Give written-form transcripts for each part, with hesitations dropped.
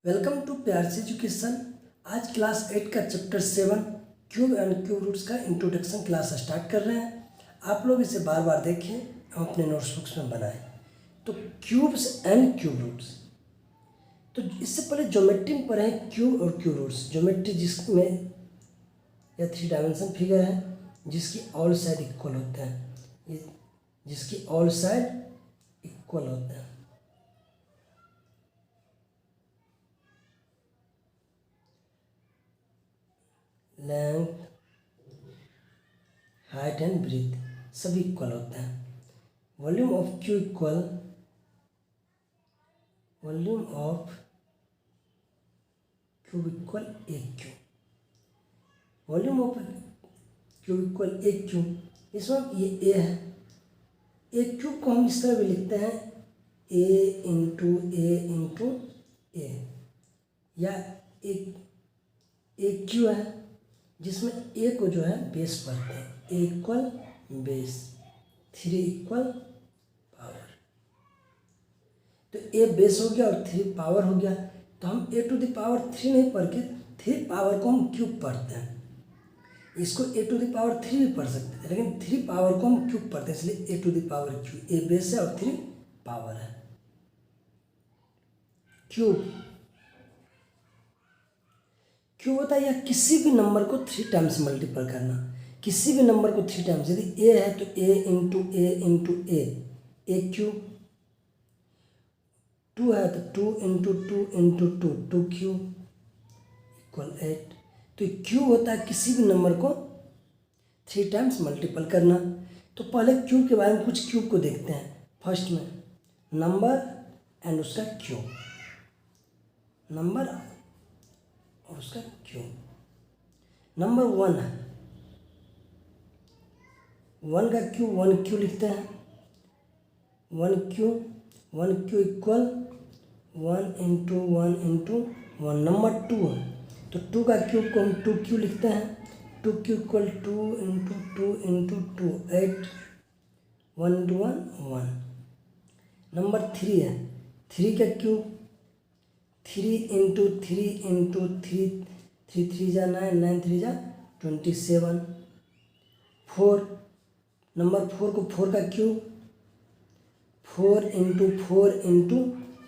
Welcome to प्यार से education. आज क्लास 8 का chapter 7 cube and cube roots का इंट्रोडक्शन क्लास स्टार्ट कर रहे हैं। आप लोग इसे बार बार देखें, हम अपने नोट्सबुक्स में बनाएं। तो क्यूब्स एंड क्यूब रूट्स, तो इससे पहले ज्योमेट्री में पढ़े क्यूब और क्यूब रूट्स। ज्योमेट्री जिसमें यह 3 डायमेंशन फिगर है जिसकी ऑल साइड इक्वल होते हैं, ये जिसकी ऑल साइड इक्वल होते हैं। लेंथ, हाइट एंड ब्रीथ सभी इक्वल होते हैं। Volume of cube equal volume of cube equal एक cube. Volume of cube equal एक क्यूब। इसमें ये ए है, एक क्यूब को हम इस तरह भी लिखते हैं ए इंटू ए, या एक क्यूब है जिसमें ए को जो है बेस पढ़ते हैं, ए इक्वल बेस, 3 इक्वल पावर। तो ए बेस हो गया और 3 पावर हो गया। तो हम ए टू द पावर 3 नहीं पढ़ के 3 पावर को हम क्यूब पढ़ते हैं। इसको ए टू द पावर 3 भी पढ़ सकते थे, लेकिन 3 पावर को हम क्यूब पढ़ते हैं, इसलिए a to the power cube. A base है और 3 पावर है। क्यूब होता है या किसी भी नंबर को 3 टाइम्स मल्टीपल करना। किसी भी नंबर को 3 टाइम्स, यदि ए है तो ए इंटू ए क्यूब। 2 है तो 2 इंटू 2 क्यूब इक्वल 8। तो क्यूब होता है किसी भी नंबर को 3 टाइम्स मल्टीपल करना। तो पहले क्यूब के बारे में कुछ क्यूब को देखते हैं। फर्स्ट में नंबर एंड उसका क्यूब, नंबर और उसका क्यूब। नंबर 1 है, 1 का क्यूब 1 क्यू लिखते हैं। 1 क्यू इक्वल 1 इंटू 1। नंबर 2 है तो 2 का क्यूब को हम 2 क्यू लिखते हैं। 2 Q equal 2 into 2 8, 1 into 1। Number 3 है, 3 का क्यूब 3 इंटू 3 3 जा 9, 9 3 जा 27। 4, नंबर 4 को 4 का क्यूब 4 इंटू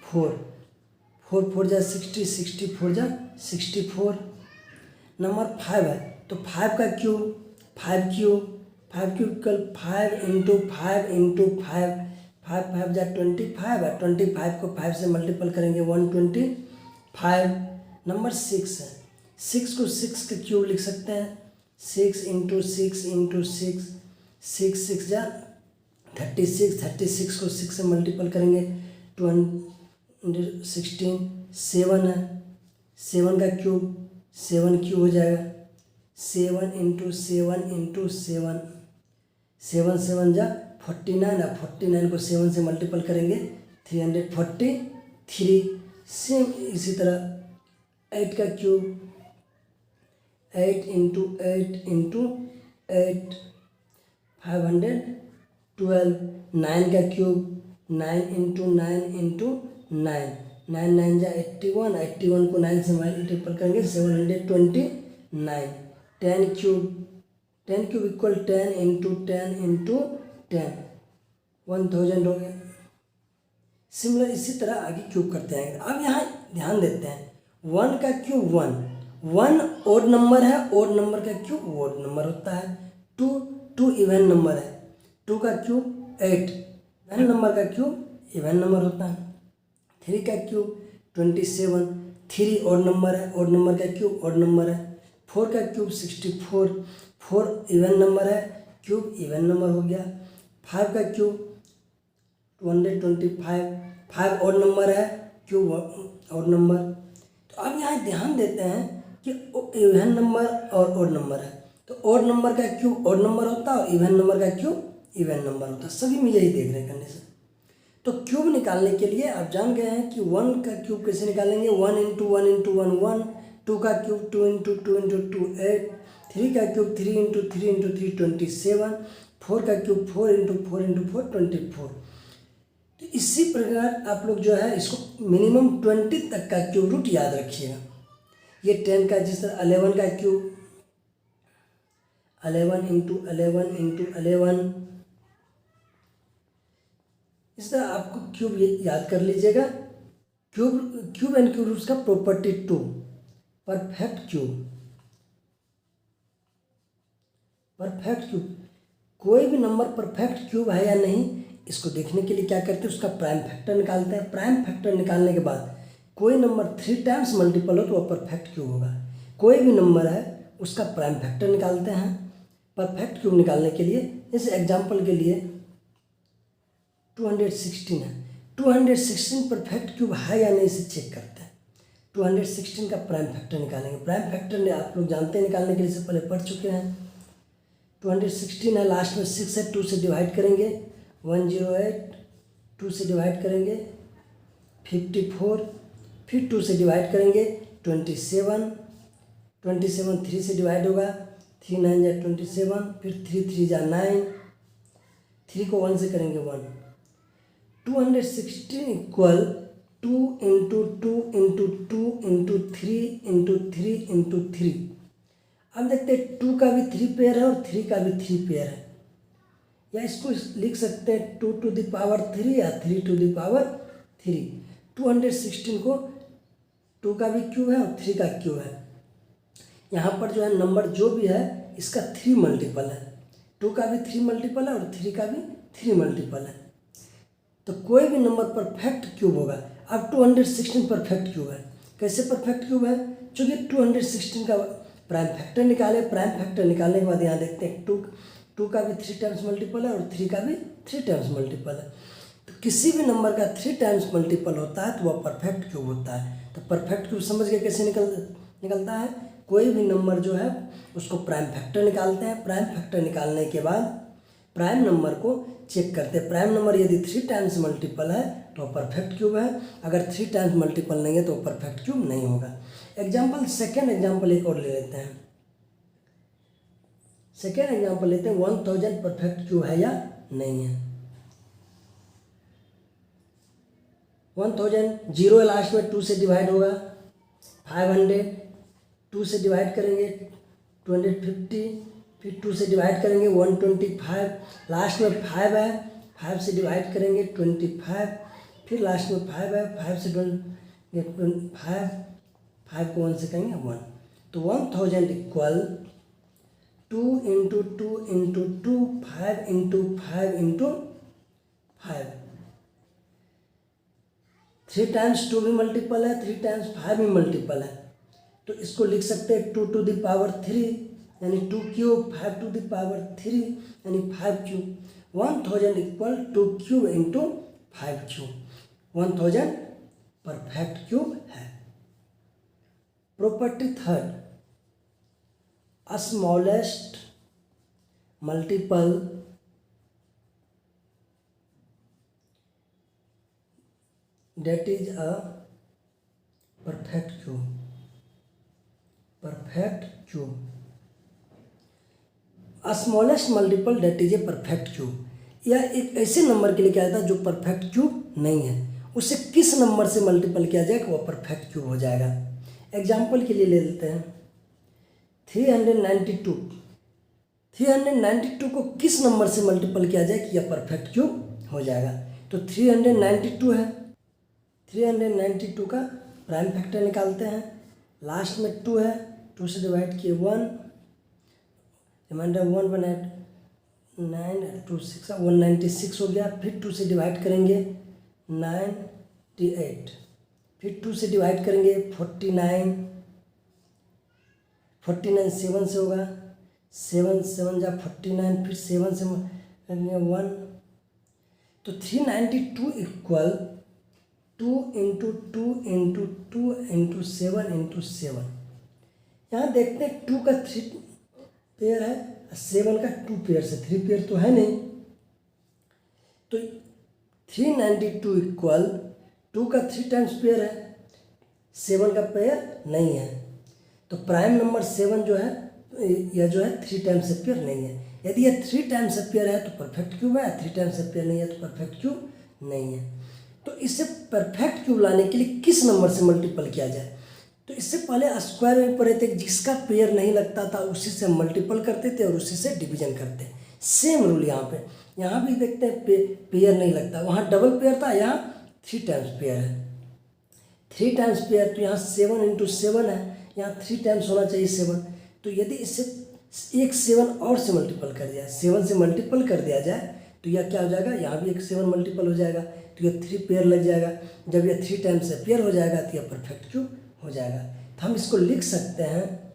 4 4 जा 60, 64 जा 64। नंबर 5 है तो 5 का क्यूब 5 क्यूब इक्वल 5 इंटू 5 5 जा 25 है। 25 को 5 से मल्टीपल करेंगे 125। नंबर 6 है, 6 को 6 का क्यूब लिख सकते हैं। 6 इंटू 6 जा 36 को 6 से मल्टीपल करेंगे 16। 7 है, 7 का क्यूब 7 क्यूब हो जाएगा। 7 इंटू 7 7 जा 49 है। 49 को 7 से मल्टीपल करेंगे 343। सेम इसी तरह 8 का क्यूब 8 इंटू 8 512। 9 का क्यूब 9 इंटू 9 9 जा 81 को 9 से मल्टीपल करेंगे 729। 10 क्यूब इक्वल 10 इंटू 10 1000 हो गया। सिमिलर इसी तरह आगे क्यूब करते हैं। अब यहाँ ध्यान देते हैं 1 का क्यूब 1 ओड नंबर है, ओड नंबर का क्यूब ओड नंबर होता है। 2 इवन नंबर है, 2 का क्यूब 8 इवन नंबर का क्यूब इवन नंबर होता है। 3 का क्यूब 27, 3 ओड नंबर है, ओड नंबर का क्यूब ओड नंबर है। 4 का क्यूब 64, 4 इवन नंबर है, क्यूब इवन नंबर हो गया। 5 का क्यूब 225, 5 ओड नंबर है, क्यूब ओड नंबर। तो अब यहाँ ध्यान देते हैं कि इवन नंबर और ओड नंबर है, तो ओड नंबर का क्यूब ओड नंबर होता है और इवन नंबर का क्यूब इवन नंबर होता है। सभी में यही देख रहे हैं कंडीशन। तो क्यूब निकालने के लिए आप जान गए हैं कि 1 का क्यूब कैसे निकालेंगे। 1 इंटू 1 2 का क्यूब 2 इंटू 2 8। 3 का क्यूब 3 इंटू 3 27। 4 का क्यूब 4 इंटू 4 24। तो इसी प्रकार आप लोग जो है इसको मिनिमम 20 तक का क्यूब रूट याद रखिएगा। ये 10 का, जिस तरह 11 का क्यूब 11 इंटू 11 इंटू 11, इस तरह आपको क्यूब याद कर लीजिएगा। क्यूब एंड क्यूब रूट्स का property 2, perfect cube. Perfect cube, कोई भी नंबर परफेक्ट क्यूब है या नहीं, इसको देखने के लिए क्या करते हैं, उसका प्राइम फैक्टर निकालते हैं। प्राइम फैक्टर निकालने के बाद कोई नंबर 3 टाइम्स मल्टीपल हो तो वह परफेक्ट क्यूब होगा। कोई भी नंबर है उसका प्राइम फैक्टर निकालते हैं परफेक्ट क्यूब निकालने के लिए। जैसे एग्जांपल के लिए 216 है, 216 परफेक्ट क्यूब है या नहीं इसे चेक करते हैं। 216 का प्राइम फैक्टर निकालेंगे। प्राइम फैक्टर आप लोग जानते हैं निकालने के लिए, से पहले पढ़ चुके हैं। 216 है, लास्ट में 6 है, 2 से डिवाइड करेंगे 108, 2 से डिवाइड करेंगे 54, फिर 2 से डिवाइड करेंगे 27, 3 से डिवाइड होगा 3 9 जा 27, फिर 3 3 जा 9, 3 को 1 से करेंगे 1। 216 equal 2 into 2 into 2 into 3 into 3 into 3। अब देखते हैं 2 का भी 3 पेयर है और 3 का भी 3 पेयर है, या इसको लिख सकते हैं 2 टू द पावर 3 या 3 टू द पावर 3। 216 को 2 का भी क्यूब है और 3 का क्यूब है। यहाँ पर जो है नंबर जो भी है इसका 3 मल्टीपल है। 2 का भी 3 मल्टीपल है और 3 का भी 3 मल्टीपल है, तो कोई भी नंबर परफेक्ट क्यूब होगा। अब 216 परफेक्ट क्यूब है। कैसे परफेक्ट क्यूब है, चूँकि 216 का प्राइम फैक्टर निकाले। प्राइम फैक्टर निकालने के बाद यहाँ देखते हैं 2 का भी 3 टाइम्स मल्टीपल है और 3 का भी 3 टाइम्स मल्टीपल है। तो किसी भी नंबर का 3 टाइम्स मल्टीपल होता है तो वह परफेक्ट क्यूब होता है। तो परफेक्ट क्यूब समझ गए कैसे निकलता है। कोई भी नंबर जो है उसको प्राइम फैक्टर निकालते हैं। प्राइम फैक्टर निकालने के बाद प्राइम नंबर को चेक करते हैं। प्राइम नंबर यदि 3 टाइम्स मल्टीपल है तो परफेक्ट क्यूब है, अगर 3 टाइम्स मल्टीपल नहीं है तो परफेक्ट क्यूब नहीं होगा। एग्जाम्पल, सेकेंड एग्जाम्पल एक और ले लेते हैं। सेकेंड एग्जाम्पल लेते हैं 1000 परफेक्ट क्यूब है या नहीं है। 1000 जीरो लास्ट में 2 से डिवाइड होगा। 500 2 से डिवाइड करेंगे 250, फिर 2 से डिवाइड करेंगे 125, लास्ट में 5 है, 5 से डिवाइड करेंगे 25, फिर लास्ट में 5 है, 5 से 5 को 1 से करेंगे 1। तो 1000 equal 2 into 2 into 2, 5 into 5 into 5। 3 times 2 भी मल्टीपल है, 3 टाइम्स 5 भी मल्टीपल है, तो इसको लिख सकते हैं 2 टू द पावर 3 यानी 2 क्यूब, 5 टू द पावर 3 यानी 5 cube. 1000 equal 2 cube into 5 cube. 1000 perfect cube है। Property third, smallest multiple that is a perfect cube। perfect cube, a smallest multiple that is a perfect cube। यह एक ऐसे number के लिए क्या जाता है जो परफेक्ट क्यूब नहीं है, उसे किस नंबर से मल्टीपल किया जाएगा वह परफेक्ट क्यूब हो जाएगा। एग्जाम्पल के लिए ले लेते हैं 392। 392 को किस नंबर से मल्टीपल किया जाए कि यह परफेक्ट क्यूब हो जाएगा। तो 392 है, 392 का प्राइम फैक्टर निकालते हैं। लास्ट में 2 है, 2 से डिवाइड किए 1, रिमाइंडर 1 बना 9 2 6 196 हो गया। फिर 2 से डिवाइड करेंगे 98, फिर 2 से डिवाइड करेंगे 49, 49 7 से होगा, 7 7 जा 49, फिर 7 से 1। तो 392 equal 2 into 2 into 2 into 7 into 7। यहाँ देखते हैं 2 का 3 पेयर है, 7 का 2 पेयर से 3 पेयर तो है नहीं, तो 392 इक्वल 2 का 3 टाइम्स पेयर है, 7 का पेयर नहीं है। तो प्राइम नंबर 7 जो है यह जो है 3 टाइम्स पेयर नहीं है। यदि यह 3 टाइम्स पेयर है तो परफेक्ट क्यूब है, 3 टाइम्स पेयर नहीं है तो परफेक्ट क्यूब नहीं है। तो इसे परफेक्ट क्यूब लाने के लिए किस नंबर से मल्टीपल किया जाए? तो इससे पहले स्क्वायर में पढ़े थे, जिसका पेयर नहीं लगता था उसी से मल्टीपल करते थे और उसी से डिवीजन करते। सेम रूल यहाँ भी देखते हैं, पेयर नहीं लगता, वहाँ डबल पेयर था, यहाँ 3 टाइम्स पेयर है। 3 टाइम्स पेयर, तो यहाँ 7 इंटू 7 है, यहाँ 3 टाइम्स होना चाहिए 7। तो यदि इसे एक 7 और से मल्टीपल कर दिया, 7 से मल्टीपल कर दिया जाए तो यह क्या हो जाएगा, यहाँ भी एक 7 मल्टीपल हो जाएगा, तो यह 3 पेयर लग जाएगा। जब यह 3 टाइम्स से पेयर हो जाएगा तो यह परफेक्ट क्यूब हो जाएगा। तो हम इसको लिख सकते हैं,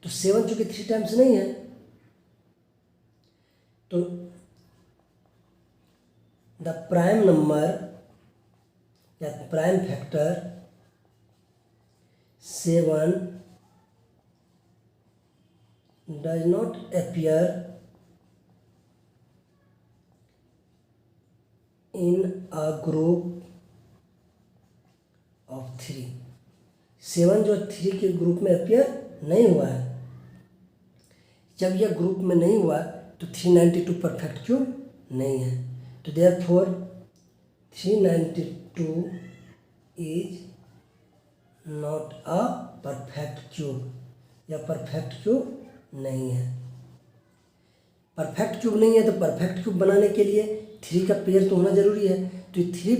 तो 7 चूँकि 3 टाइम्स नहीं है, तो द प्राइम नंबर या prime factor 7 does not appear in a group of 3। 7 जो 3 के ग्रुप में अपीयर नहीं हुआ है। जब यह ग्रुप में नहीं हुआ तो 392 परफेक्ट क्यूब नहीं है। तो therefore 392 is not a perfect cube, या परफेक्ट क्यूब नहीं है। परफेक्ट क्यूब नहीं है, तो परफेक्ट क्यूब बनाने के लिए 3 का पेयर तो होना जरूरी है। तो 3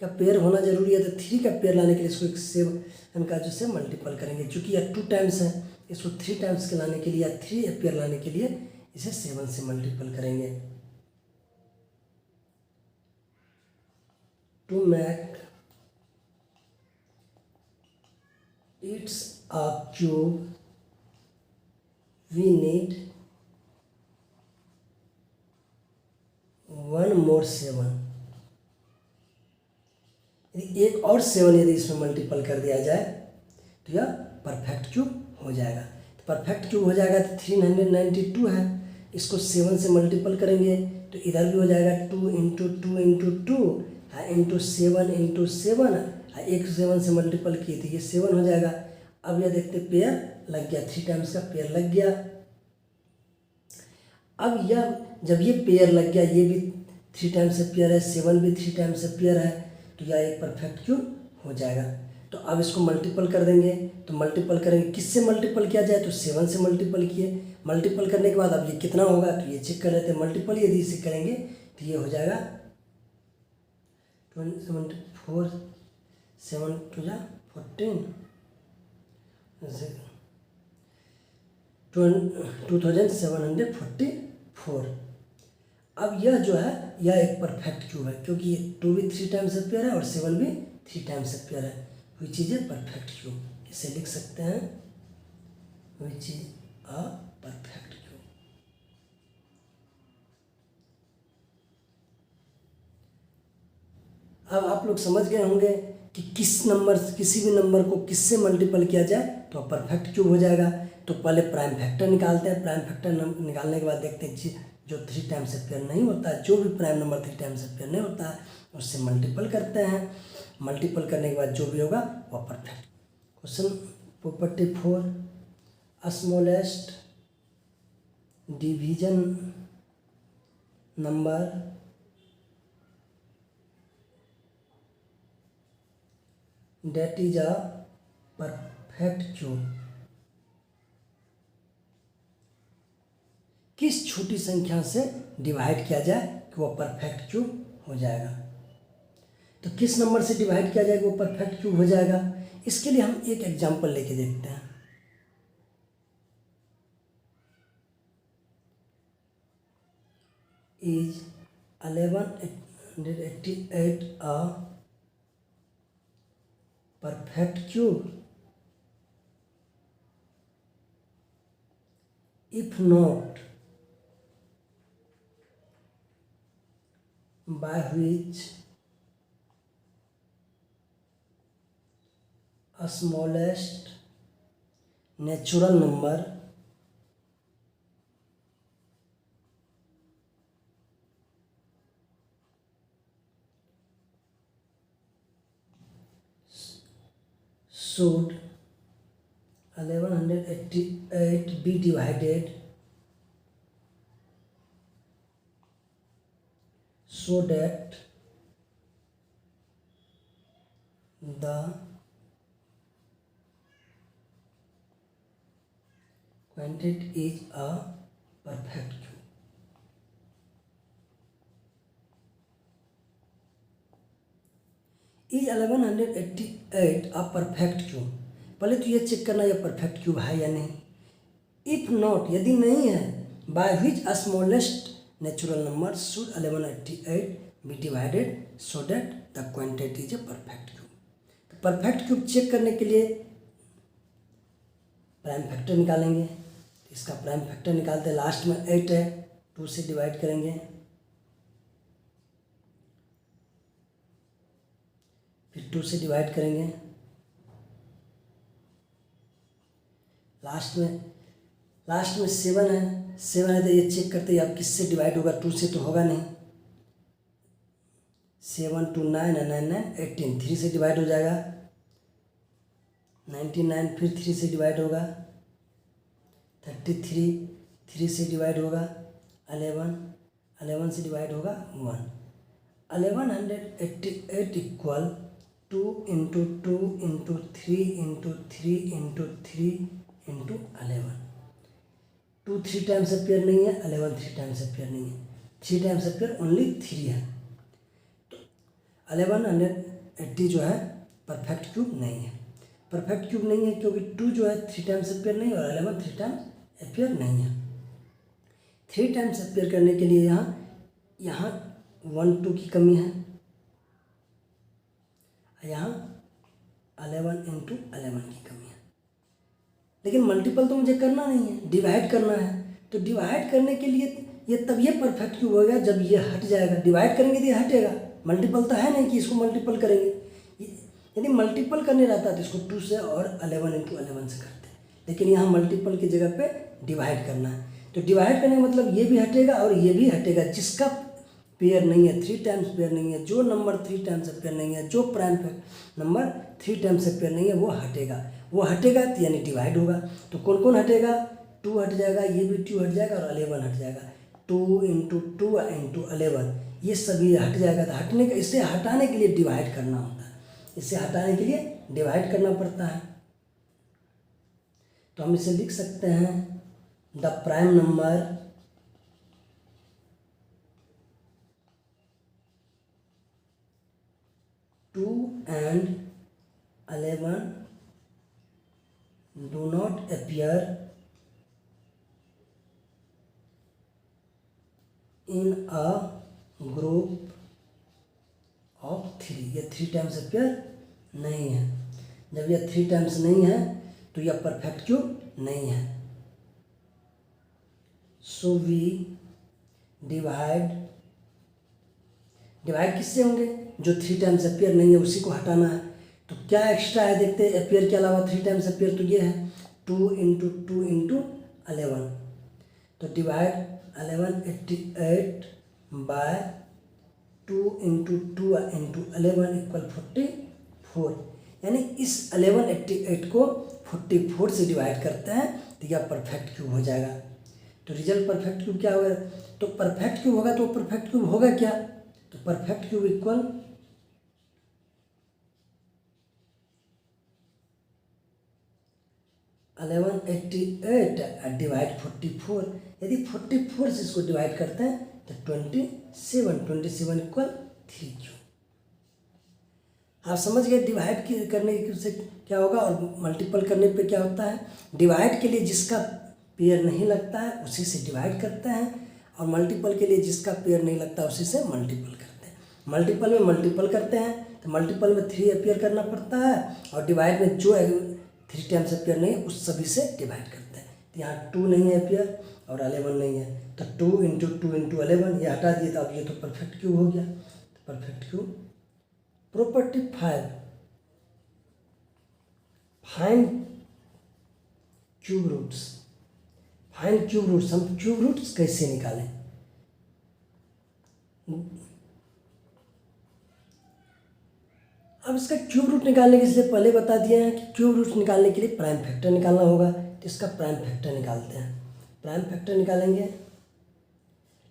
का पेयर होना जरूरी है, तो 3 का पेयर लाने के लिए इसको एक 7 का जो से मल्टीपल करेंगे। चूँकि यह 2 टाइम्स है, इसको 3 टाइम्स के लाने के लिए या 3 पेयर लाने के लिए इसे 7 से मल्टीपल करेंगे। To make it's a cube we need 1 more 7। यदि एक और 7 यदि इसमें मल्टीपल कर दिया जाए तो यह परफेक्ट क्यूब हो जाएगा। तो परफेक्ट क्यूब हो जाएगा तो 392 है, इसको 7 से मल्टीपल करेंगे तो इधर भी हो जाएगा 2 इंटू 2 इंटू 2 इंटू 7 इंटू 7, एक 7 से मल्टीपल किए तो ये 7 हो जाएगा। अब यह देखते पेयर लग गया, 3 टाइम्स का पेयर लग गया। अब यह जब ये पेयर लग गया, ये भी 3 टाइम्स से पेयर है, 7 भी 3 टाइम्स से पेयर है, तो यह एक परफेक्ट क्यूब हो जाएगा। तो अब इसको मल्टीपल कर देंगे, तो मल्टीपल करेंगे, किससे मल्टीपल किया जाए, तो 7 से मल्टीपल किए। मल्टीपल करने के बाद अब ये कितना होगा तो ये चेक कर लेते हैं। मल्टीपल यदि इसे करेंगे तो ये हो जाएगा 24 7 टू जा 14 2744। अब यह जो है यह एक परफेक्ट क्यूब है, क्योंकि 2 भी 3 टाइम्स से पेयर है और 7 भी 3 टाइम्स से पेयर है। Which is a perfect cube, इसे लिख सकते हैं which is a perfect cube. अब आप लोग समझ गए होंगे कि किसी भी नंबर को किससे मल्टीपल किया जाए तो परफेक्ट क्यूब हो जाएगा। तो पहले प्राइम फैक्टर निकालते हैं। प्राइम फैक्टर निकालने के बाद देखते हैं जो 3 टाइम्स से पेयर नहीं होता है, जो भी प्राइम नंबर 3 टाइम्स से पेयर नहीं होता है उससे मल्टीपल करते हैं। मल्टीपल करने के बाद जो भी होगा वह perfect. Question property 4, smallest division number that is a perfect cube। किस छोटी संख्या से डिवाइड किया जाए कि वह परफेक्ट क्यूब हो जाएगा। तो किस नंबर से डिवाइड किया जाएगा वो परफेक्ट क्यूब हो जाएगा। इसके लिए हम एक एग्जांपल लेके देखते हैं। Is 1188 a perfect cube? If not, by which a smallest natural number should 1188 be divided so that the quantity is a perfect cube. Is 1188 a perfect cube. पहले तो ये चेक करना ये परफेक्ट क्यूब है या नहीं। इफ नॉट, यदि नहीं है, by which smallest natural number should 1188 be divided so that the quantity is a perfect cube. तो परफेक्ट क्यूब चेक करने के लिए प्राइम फैक्टर निकालेंगे। तो इसका प्राइम फैक्टर निकालते हैं, लास्ट में 8 है, 2 से डिवाइड करेंगे, फिर 2 से डिवाइड करेंगे, लास्ट में 7 है, 7 है तो ये चेक करते हैं अब किससे डिवाइड होगा, 2 से तो होगा नहीं। 7 2 9 है, 9 9 18, 3 से डिवाइड हो जाएगा, 99 फिर 3 से डिवाइड होगा, 33 3 से डिवाइड होगा, 11 से डिवाइड होगा 1। 1188 equal 2 into 2 into 3 into 3 into 3 into 11। 2 3 times appear नहीं है, 11 3 टाइम्स अपेयर नहीं है, 3 टाइम्स अपेयर ओनली 3 है। तो 1180 जो है परफेक्ट क्यूब नहीं है। परफेक्ट क्यूब नहीं है क्योंकि 2 जो है 3 टाइम्स अपेयर नहीं और 11 3 टाइम्स अपेयर नहीं है। 3 टाइम्स अपेयर करने के लिए यहाँ 1 2 की कमी है, यहाँ 11 इंटू 11 की कमी है। लेकिन मल्टीपल तो मुझे करना नहीं है, डिवाइड करना है। तो डिवाइड करने के लिए ये तब ये परफेक्ट क्यूब होगा जब ये हट जाएगा। डिवाइड करेंगे तो ये हटेगा, मल्टीपल तो है नहीं कि इसको मल्टीपल करेंगे। यदि मल्टीपल करने रहता तो इसको 2 से और 11 इंटू 11 से करते, लेकिन यहाँ मल्टीपल की जगह पे डिवाइड करना है। तो डिवाइड करने का मतलब ये भी हटेगा और ये भी हटेगा, जिसका पेयर नहीं है, 3 टाइम्स पेयर नहीं है, जो नंबर 3 टाइम्स पेयर नहीं है, जो प्राइम नंबर 3 टाइम्स पेयर नहीं है वो हटेगा। वो हटेगा तो यानी डिवाइड होगा। तो कौन कौन हटेगा, 2 हट जाएगा, ये भी 2 हट जाएगा और 11 हट जाएगा। 2 इंटू 2 इंटू 11 ये सभी हट जाएगा। तो हटने का, इसे हटाने के लिए डिवाइड करना होता है, इसे हटाने के लिए डिवाइड करना पड़ता है। तो हम इसे लिख सकते हैं the prime number two and 11 do not appear in a group of 3। ये 3 टाइम्स अपेयर नहीं है। जब यह 3 टाइम्स नहीं है तो यह परफेक्ट क्यूब नहीं है। सो वी डिवाइड किससे होंगे, जो 3 टाइम्स अपेयर नहीं है उसी को हटाना है। तो क्या एक्स्ट्रा है देखते हैं, अपेयर के अलावा 3 टाइम्स अपेयर तो ये है 2 इंटू 2 इंटू 11। तो divide 1188 by 2 into 2 into 11 equal 44। यानी इस 1188 को 44 से डिवाइड करते हैं तो यह परफेक्ट क्यूब हो जाएगा। तो रिजल्ट परफेक्ट क्यूब क्या होगा, तो परफेक्ट क्यूब होगा तो परफेक्ट क्यूब होगा क्या, तो परफेक्ट क्यूब इक्वल 1188 डिवाइड 44। यदि 44 से इसको डिवाइड करते हैं तो 27 इक्वल 3 क्यूब। आप समझ गए डिवाइड करने से क्या होगा और मल्टीपल करने पे क्या होता है। डिवाइड के लिए जिसका पेयर नहीं लगता है उसी से डिवाइड करते हैं और मल्टीपल के लिए जिसका पेयर नहीं लगता उसी से मल्टीपल करते हैं। मल्टीपल में मल्टीपल करते हैं तो मल्टीपल में 3 अपेयर करना पड़ता है और डिवाइड में जो 3 टाइम्स अपेयर नहीं है उस सभी से डिवाइड करते हैं। तो यहाँ 2 नहीं है अपेयर और 11 नहीं है, तो 2 इंटू 2 इंटू 11 ये हटा दिए, तो अब ये तो परफेक्ट क्यूब हो गया। तो perfect cube. Property 5, find cube roots. Find cube roots, हम क्यूब रूट्स कैसे निकालें। अब इसका क्यूब रूट निकालने के लिए पहले बता दिए हैं कि क्यूब रूट निकालने के लिए प्राइम फैक्टर निकालना होगा। तो इसका प्राइम फैक्टर निकालते हैं। प्राइम फैक्टर निकालेंगे,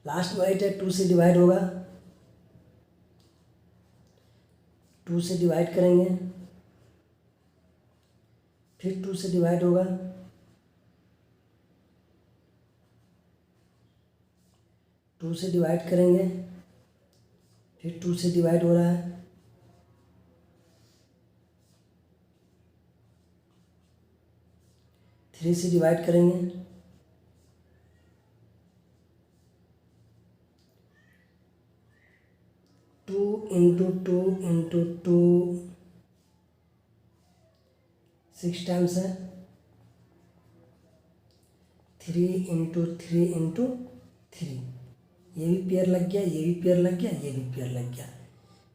लास्ट में 8 है, 2 से डिवाइड होगा, 2 से डिवाइड करेंगे फिर 2 से डिवाइड होगा, 2 से डिवाइड करेंगे, फिर 2 से डिवाइड हो रहा है, 3 से डिवाइड करेंगे, 2 इंटू 2 इंटू 2 6 टाइम्स है, 3 इंटू 3 इंटू 3, ये भी पेयर लग गया, ये भी पेयर लग गया, ये भी पेयर लग गया।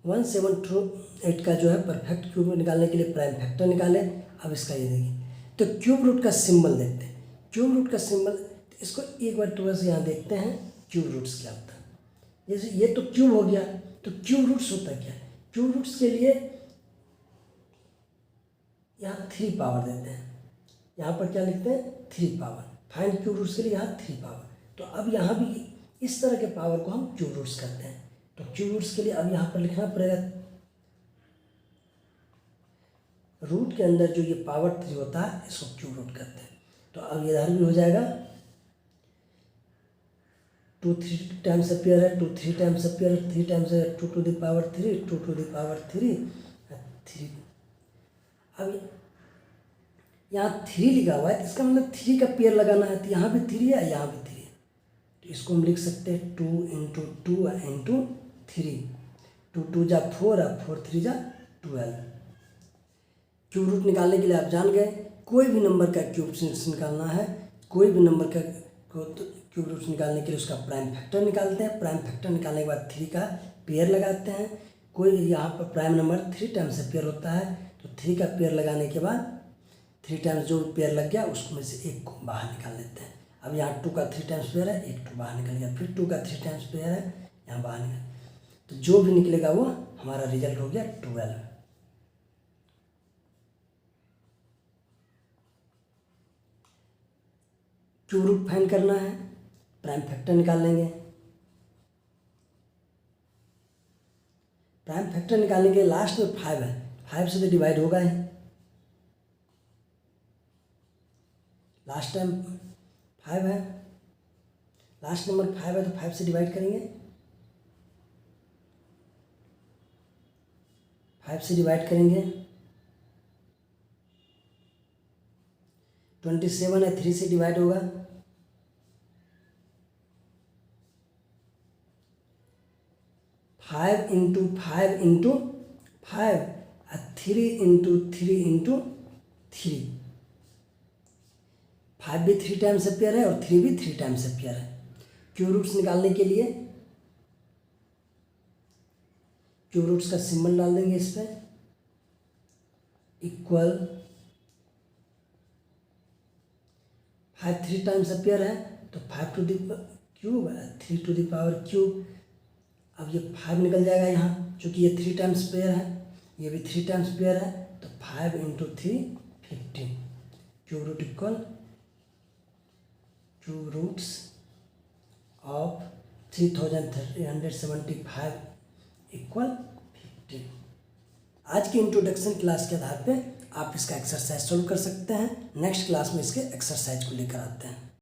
178 का जो है परफेक्ट क्यूब निकालने के लिए प्राइम फैक्टर निकाले। अब इसका ये देखिए, तो क्यूब रूट का सिंबल देखते हैं। क्यूब रूट का सिंबल, इसको एक बार थोड़ा सा यहाँ देखते हैं क्यूब रूट्स क्या होता है। जैसे ये तो क्यूब हो गया, तो क्यूब रूट्स होता क्या है? क्यूब रूट्स के लिए यहाँ 3 पावर देते हैं, यहाँ पर क्या लिखते हैं 3 पावर। फाइंड क्यूब रूट्स के लिए यहाँ 3 पावर। तो अब यहाँ भी इस तरह के पावर को हम क्यूब रूट्स करते हैं। तो क्यूब रूट्स के लिए अब यहाँ पर लिखना पड़ेगा, रूट के अंदर जो ये पावर 3 होता है इसको क्यूब रूट करते हैं। तो अब इधर भी हो जाएगा, 2 3 टाइम्स अपियर है, 2 3 टाइम्स अपियर है, 3 टाइम्स है 2 to the power 3, 2 to the power 3 3। अब यहाँ 3 लिखा हुआ है, इसका मतलब 3 का पेयर लगाना है, तो यहाँ भी 3 है, यहाँ भी 3 है। तो इसको हम लिख सकते हैं 2 इंटू 2 इंटू 3, 2 2 जा 4 है, 4 3 जा 12। क्यूब रूट निकालने के लिए आप जान गए, कोई भी नंबर का क्यूब रूट निकालना है, कोई भी नंबर का क्यूब रूट निकालने के लिए उसका प्राइम फैक्टर निकालते हैं। प्राइम फैक्टर निकालने के बाद 3 का पेयर लगाते हैं। कोई यहाँ पर प्राइम नंबर 3 टाइम्स से पेयर होता है, तो 3 का पेयर लगाने के बाद 3 टाइम्स जो पेयर लग गया उसमें से एक को बाहर निकाल लेते हैं। अब यहाँ 2 का 3 टाइम्स पेयर है, एक 2 बाहर निकल गया, फिर 2 का 3 टाइम्स पेयर है, यहाँ बाहर निकल, तो जो भी निकलेगा वो हमारा रिजल्ट हो गया 12। क्यूब रूट फाइंड करना है, प्राइम फैक्टर निकाल लेंगे। प्राइम फैक्टर निकालने के लास्ट में 5 है, 5 से तो डिवाइड होगा ही। लास्ट टाइम 5 है, लास्ट नंबर 5 है, तो 5 से डिवाइड करेंगे, 5 से डिवाइड करेंगे, 27 है, 3 से डिवाइड होगा, 5 इंटू 5 इंटू 5 और 3 इंटू 3 इंटू 3। 5 भी 3 टाइम्स अपियर है और 3 भी 3 टाइम्स अपियर है। क्यूब रूट्स निकालने के लिए क्यूब रूट्स का सिंबल डाल देंगे इस पर, इक्वल 5 3 टाइम्स अपियर है, तो 5 to the cube, 3 to the power cube. अब ये 5 निकल जाएगा यहाँ, चूँकि ये 3 टाइम्स पेयर है, ये भी 3 टाइम्स पेयर है, तो 5 into 3 15। Cube root equal cube roots of 3375 equal 15। आज की इंट्रोडक्शन क्लास के आधार पे आप इसका एक्सरसाइज सोल्व कर सकते हैं। नेक्स्ट क्लास में इसके एक्सरसाइज को लेकर आते हैं।